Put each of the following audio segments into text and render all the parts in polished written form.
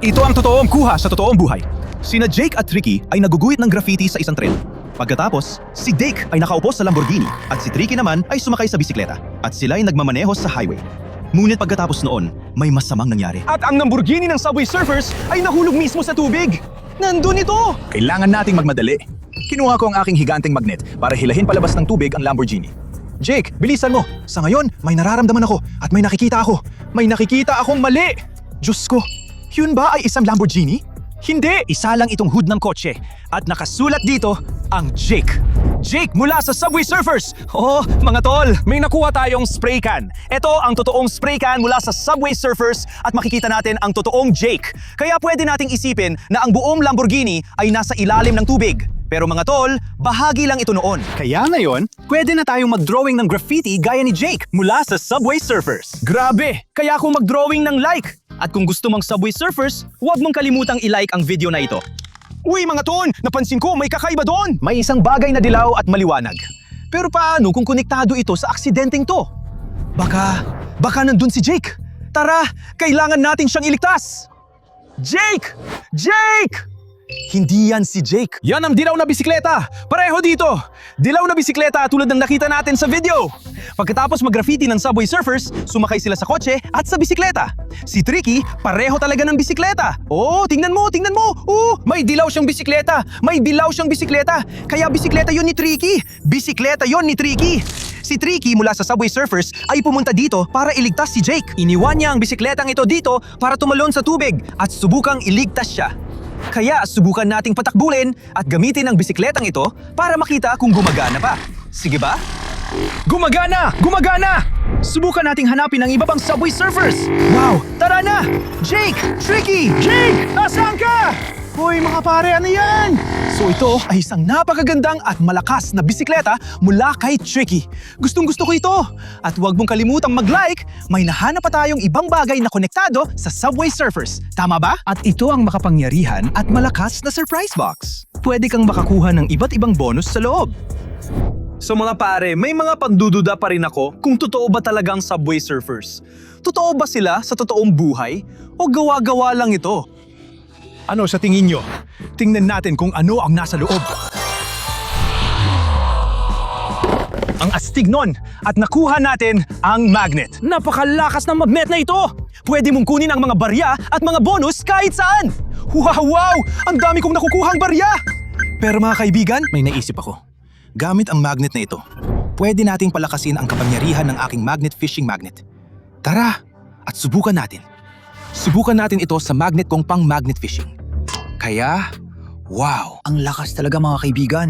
Ito ang totoong kuha sa totoong buhay. Sina Jake at Tricky ay naguguhit ng graffiti sa isang tren. Pagkatapos, si Jake ay nakaupo sa Lamborghini at si Tricky naman ay sumakay sa bisikleta at sila ay nagmamaneho sa highway. Ngunit pagkatapos noon, may masamang nangyari. At ang Lamborghini ng Subway Surfers ay nahulog mismo sa tubig. Nandun ito! Kailangan nating magmadali. Kinuha ko ang aking higanteng magnet para hilahin palabas ng tubig ang Lamborghini. Jake, bilisan mo! Sa ngayon, may nararamdaman ako at may nakikita ako. May nakikita akong mali! Diyos ko, yun ba ay isang Lamborghini? Hindi! Isa lang itong hood ng kotse at nakasulat dito ang Jake. Jake mula sa Subway Surfers! Oh, mga tol, may nakuha tayong spray can. Ito ang totoong spray can mula sa Subway Surfers at makikita natin ang totoong Jake. Kaya pwede nating isipin na ang buong Lamborghini ay nasa ilalim ng tubig. Pero mga tol, bahagi lang ito noon. Kaya ngayon, Pwede na tayong mag-drawing ng graffiti gaya ni Jake mula sa Subway Surfers. Grabe! Kaya ako mag-drawing ng like. At kung gusto mong Subway Surfers, huwag mong kalimutang i-like ang video na ito. Uy mga ton! Napansin ko may kakaiba doon! May isang bagay na dilaw at maliwanag. Pero paano kung konektado ito sa aksidenteng to? Baka nandun si Jake. Tara, kailangan natin siyang iligtas. Jake! Jake! Hindi yan si Jake. Yan ang dilaw na bisikleta! Pareho dito! Dilaw na bisikleta tulad ng nakita natin sa video! Pagkatapos mag-graffiti ng Subway Surfers, sumakay sila sa kotse at sa bisikleta. Si Tricky, pareho talaga ng bisikleta. Oh, tingnan mo, tingnan mo! Oh, may dilaw siyang bisikleta! May dilaw siyang bisikleta! Kaya bisikleta yon ni Tricky! Bisikleta yon ni Tricky! Si Tricky mula sa Subway Surfers ay pumunta dito para iligtas si Jake. Iniwan niya ang bisikletang ito dito para tumalon sa tubig at subukang iligtas siya. Kaya subukan nating patakbulin at gamitin ang bisikletang ito para makita kung gumagana pa. Sige ba? Gumagana! Gumagana! Subukan nating hanapin ang iba pang Subway Surfers! Wow! Tara na! Jake! Tricky! Jake! Nasaan ka? Hoy mga pare, ano yan? So ito ay isang napakagandang at malakas na bisikleta mula kay Tricky. Gustong-gusto ko ito. At huwag mong kalimutang mag-like, may nahanap pa tayong ibang bagay na konektado sa Subway Surfers. Tama ba? At ito ang makapangyarihan at malakas na surprise box. Pwede kang makakuha ng iba't ibang bonus sa loob. So mga pare, may mga pandududa pa rin ako kung totoo ba talagang Subway Surfers. Totoo ba sila sa totoong buhay o gawa-gawa lang ito? ano sa tingin nyo? Tingnan natin kung ano ang nasa loob. Ang astig nun at nakuha natin ang magnet. Napakalakas ng magnet na ito! Pwede mong kunin ang mga barya at mga bonus kahit saan! Wow! Ang dami kong nakukuhang barya! Pero mga kaibigan, may naisip ako. Gamit ang magnet na ito, pwede nating palakasin ang kapangyarihan ng aking magnet fishing magnet. Tara, at subukan natin. Subukan natin ito sa magnet kong pang magnet fishing. Kaya, wow! Ang lakas talaga mga kaibigan.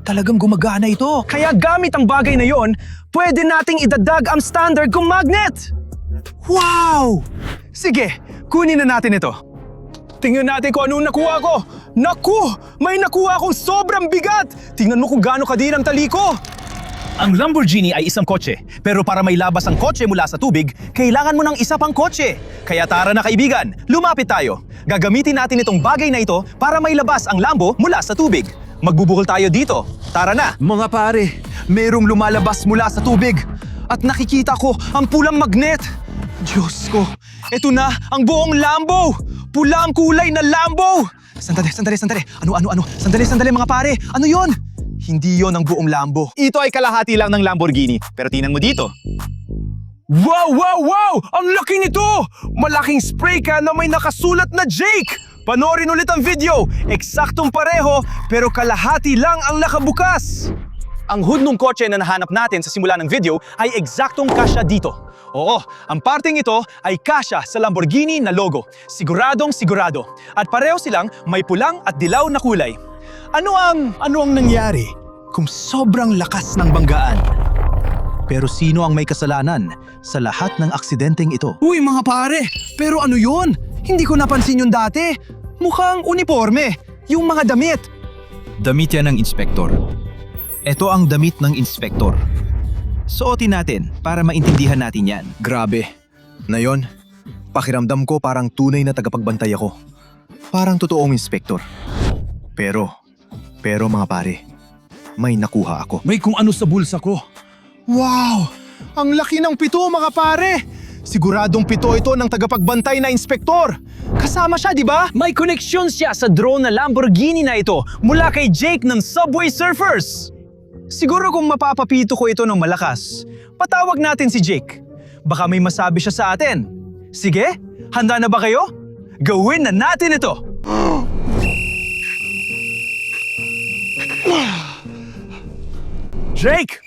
Talagang gumagana ito. Kaya gamit ang bagay na yon, pwede nating idadag ang standard kong magnet! Wow! Sige, kunin na natin ito. Tingnan natin kung anong nakuha ko. Naku! May nakuha akong sobrang bigat! Tingnan mo kung gaano kadin ang tali ko. Ang Lamborghini ay isang kotse, pero para may labas ang kotse mula sa tubig, kailangan mo ng isa pang kotse. Kaya tara na kaibigan, lumapit tayo. Gagamitin natin itong bagay na ito para may labas ang Lambo mula sa tubig. Magbubuhol tayo dito. Tara na! Mga pare, merong lumalabas mula sa tubig at nakikita ko ang pulang magnet. Diyos ko, eto na ang buong Lambo! Pula ang kulay na Lambo! Sandali. Ano? Sandali mga pare. Ano yon? Hindi yon ang buong Lambo. Ito ay kalahati lang ng Lamborghini, pero tingnan mo dito. Wow! Ang laki nito! Malaking spray can na may nakasulat na Jake! Panoorin ulit ang video! Eksaktong pareho, pero kalahati lang ang nakabukas! Ang hood ng kotse na nahanap natin sa simula ng video ay eksaktong kasya dito. Oo, ang parting ito ay kasya sa Lamborghini na logo. Siguradong sigurado. At pareho silang may pulang at dilaw na kulay. Ano ang nangyari kung sobrang lakas ng banggaan? Pero sino ang may kasalanan sa lahat ng aksidenteng ito? Uy mga pare, pero ano yon? Hindi ko napansin yun dati. Mukhang uniforme, yung mga damit. Damit yan ng inspektor. Ito ang damit ng inspektor. Suotin natin para maintindihan natin yan. Grabe. Na yon, pakiramdam ko parang tunay na tagapagbantay ako. Parang totoong inspektor. Pero mga pare, may nakuha ako. May kung ano sa bulsa ko. Wow! Ang laki ng pito mga pare! Siguradong pito ito ng tagapagbantay na inspektor. Kasama siya, di ba? May koneksyon siya sa drone na Lamborghini na ito mula kay Jake ng Subway Surfers. Siguro kung mapapapito ko ito ng malakas, patawag natin si Jake. Baka may masabi siya sa atin. Sige, handa na ba kayo? Gawin na natin ito! Jake!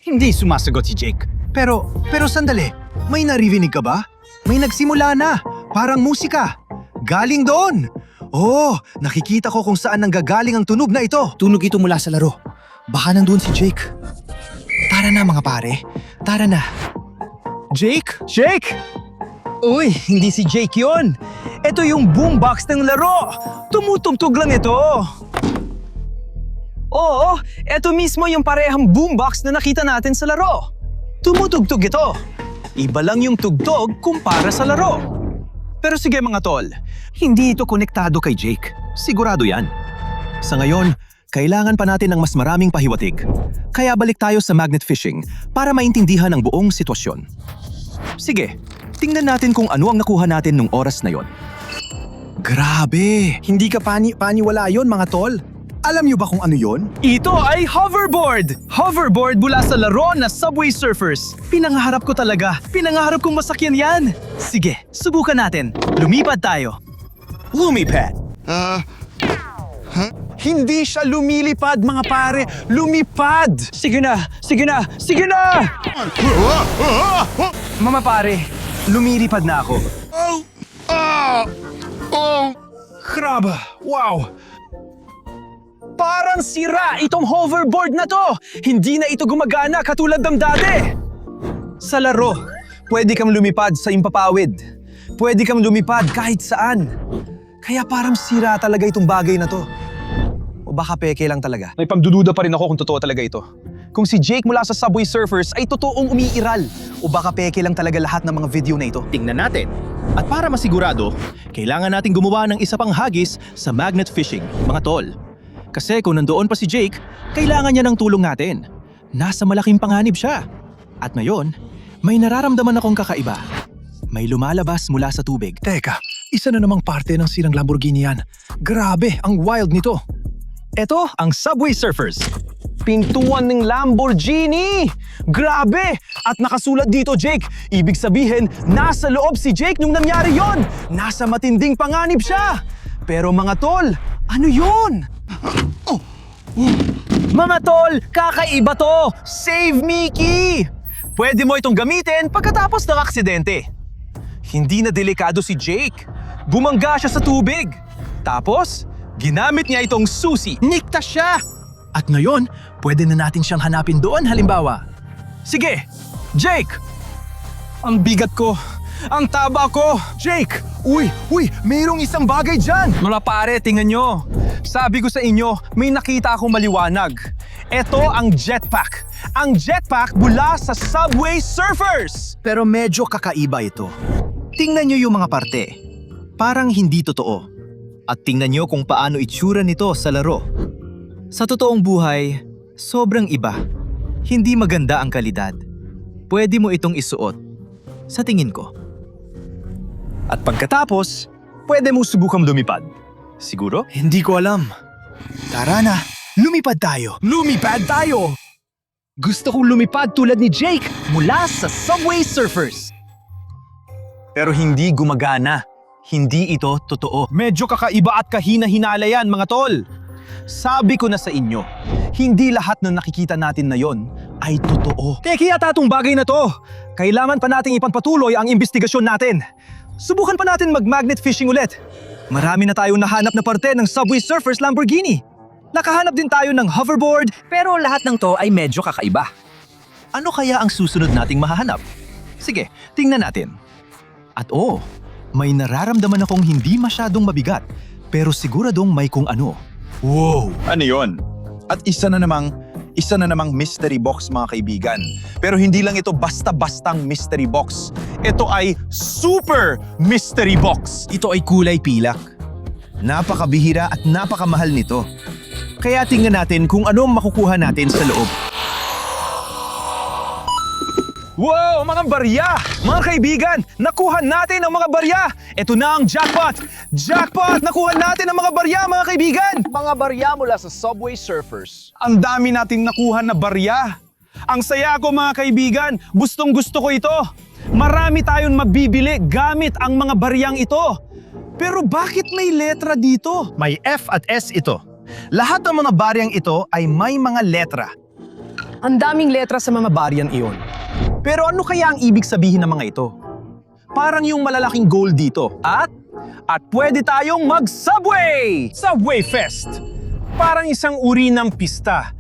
Hindi sumasagot si Jake. Pero sandali, may naririnig ka ba? May nagsimula na, parang musika. Galing doon! Oh, nakikita ko kung saan nanggagaling ang tunog na ito. Tunog ito mula sa laro. Baka nandun si Jake. Tara na mga pare, tara na. Jake? Jake! Uy, hindi si Jake yon. Ito yung boombox ng laro. Tumutugtog lang ito. Oo, ito mismo yung parehang boombox na nakita natin sa laro. Tumutugtog ito. Iba lang yung tugtog kumpara sa laro. Pero sige mga tol, hindi ito konektado kay Jake. Sigurado yan. Sa ngayon, kailangan pa natin ng mas maraming pahiwatig. Kaya balik tayo sa magnet fishing para maintindihan ang buong sitwasyon. Sige, tingnan natin kung ano ang nakuha natin nung oras na yon. Grabe! Hindi ka paniwala yon mga tol. Alam niyo ba kung ano yon? Ito ay hoverboard! Hoverboard mula sa laro na Subway Surfers. Pinangaharap ko talaga. Pinangaharap kong masakyan yan. Sige, subukan natin. Lumipad tayo. Lumipad! Hindi siya lumilipad mga pare, lumipad! Sige na! Sige na! Sige na! Mama pare, lumilipad na ako. Grabe! Wow! Parang sira itong hoverboard na to! Hindi na ito gumagana katulad ng dati! Sa laro, pwede kang lumipad sa impapawid. Pwede kang lumipad kahit saan. Kaya parang sira talaga itong bagay na to. O baka peke lang talaga. May pagdududa pa rin ako kung totoo talaga ito. Kung si Jake mula sa Subway Surfers ay totoong umiiral. O baka peke lang talaga lahat ng mga video na ito. Tingnan natin. At para masigurado, kailangan nating gumawa ng isa pang hagis sa magnet fishing, mga tol. Kasi kung nandoon pa si Jake, kailangan niya ng tulong natin. Nasa malaking panganib siya. At ngayon, may nararamdaman akong kakaiba. May lumalabas mula sa tubig. Teka, isa na namang parte ng silang Lamborghini yan. Grabe, ang wild nito. Ito ang Subway Surfers. Pintuan ng Lamborghini! Grabe! At nakasulat dito, Jake. Ibig sabihin, nasa loob si Jake nung nangyari yon. Nasa matinding panganib siya. Pero mga tol, ano yun? Mga tol, kakaiba to! Save Mickey! Pwede mo itong gamitin pagkatapos ng aksidente. Hindi na delikado si Jake. Bumangga siya sa tubig. Tapos, ginamit niya itong susi. Niktas siya! At ngayon, pwede na natin siyang hanapin doon halimbawa. Sige, Jake! Ang bigat ko. Ang taba ko. Jake! Uy! Mayroong isang bagay dyan! Mga pare, tingnan nyo. Sabi ko sa inyo, may nakita akong maliwanag. Ito ang jetpack. Ang jetpack mula sa Subway Surfers! Pero medyo kakaiba ito. Tingnan niyo yung mga parte. Parang hindi totoo. At tingnan nyo kung paano itsura nito sa laro. Sa totoong buhay, sobrang iba. Hindi maganda ang kalidad. Pwede mo itong isuot. Sa tingin ko. At pagkatapos, pwede mo subukang lumipad. Siguro? Hindi ko alam. Tara na, lumipad tayo. Lumipad tayo! Gusto kong lumipad tulad ni Jake mula sa Subway Surfers. Pero hindi gumagana. Hindi ito totoo. Medyo kakaiba at kahina-hinala yan, mga tol. Sabi ko na sa inyo, hindi lahat ng nakikita natin na yon ay totoo. Teki yata itong bagay na to. Kailangan pa nating ipagpatuloy ang investigasyon natin. Subukan pa natin mag-magnet fishing ulit. Marami na tayong nahanap na parte ng Subway Surfers Lamborghini. Nakahanap din tayo ng hoverboard, pero lahat ng to ay medyo kakaiba. Ano kaya ang susunod nating mahahanap? Sige, tingnan natin. At may nararamdaman akong hindi masyadong mabigat, pero siguradong may kung ano. Wow! Ano yon? At isa na namang mystery box mga kaibigan. Pero hindi lang ito basta-bastang mystery box. Ito ay super mystery box. Ito ay kulay pilak. Napakabihira at napakamahal nito. Kaya tingnan natin kung ano ang makukuha natin sa loob. Wow, mga barya! Mga kaibigan, nakuha natin ang mga barya! Ito na ang jackpot! Jackpot! Nakuha natin ang mga barya, mga kaibigan! Mga barya mula sa Subway Surfers. Ang dami nating nakuha na barya. Ang saya ko, mga kaibigan. Gustong gusto ko ito. Marami tayong mabibili gamit ang mga baryang ito. Pero bakit may letra dito? May F at S ito. Lahat ng mga baryang ito ay may mga letra. Ang daming letra sa mga baryang iyon. Pero ano kaya ang ibig sabihin ng mga ito? Parang yung malalaking goal dito. At pwede tayong mag-Subway! Subway Fest! Parang isang uri ng pista.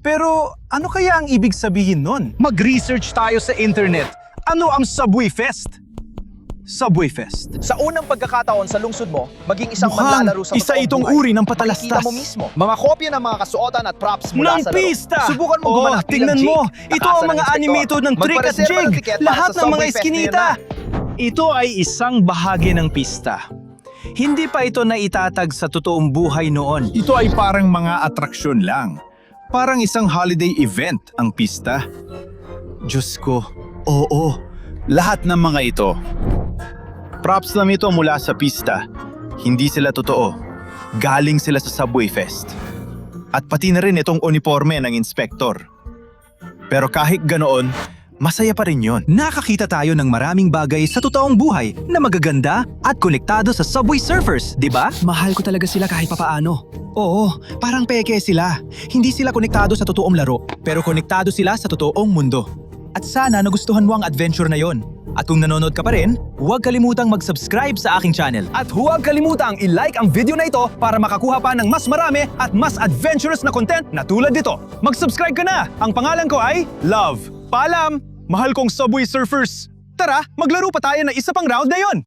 Pero ano kaya ang ibig sabihin nun? Mag-research tayo sa internet. Ano ang Subway Fest? Subway Fest. Sa unang pagkakataon sa lungsod mo, maging isang Mukhang manlalaro sa isa totoong itong buhay. uri ng patalastas. Makikita mo mismo. Mga kopya ng mga kasuotan at props mula Ng sa laro. pista! Subukan mo gumanap bilang tingnan Jake. mo! Ito Takasan ang mga inspektor. animated ng trick at Magpareserba ng jig! tiket para Lahat sa ng mga Subway Fest iskinita! ngayon Ito ay isang bahagi ng pista. Hindi pa ito naitatag sa totoong buhay noon. Ito ay parang mga atraksyon lang. Parang isang holiday event ang pista. Diyos ko, oo. Lahat ng mga ito. Props lang ito mula sa pista. Hindi sila totoo. Galing sila sa Subway Fest. At pati na rin itong uniforme ng inspektor. Pero kahit ganoon, masaya pa rin yon. Nakakita tayo ng maraming bagay sa totoong buhay na magaganda at konektado sa Subway Surfers, di ba? Mahal ko talaga sila kahit papaano. Oo, parang peke sila. Hindi sila konektado sa totoong laro, pero konektado sila sa totoong mundo. At sana nagustuhan mo ang adventure na yon. At kung nanonood ka pa rin, huwag kalimutang mag-subscribe sa aking channel. At huwag kalimutang i-like ang video na ito para makakuha pa ng mas marami at mas adventurous na content na tulad nito. Mag-subscribe ka na! Ang pangalan ko ay Love. Paalam! Mahal kong Subway Surfers! Tara, maglaro pa tayo ng isa pang round na yon!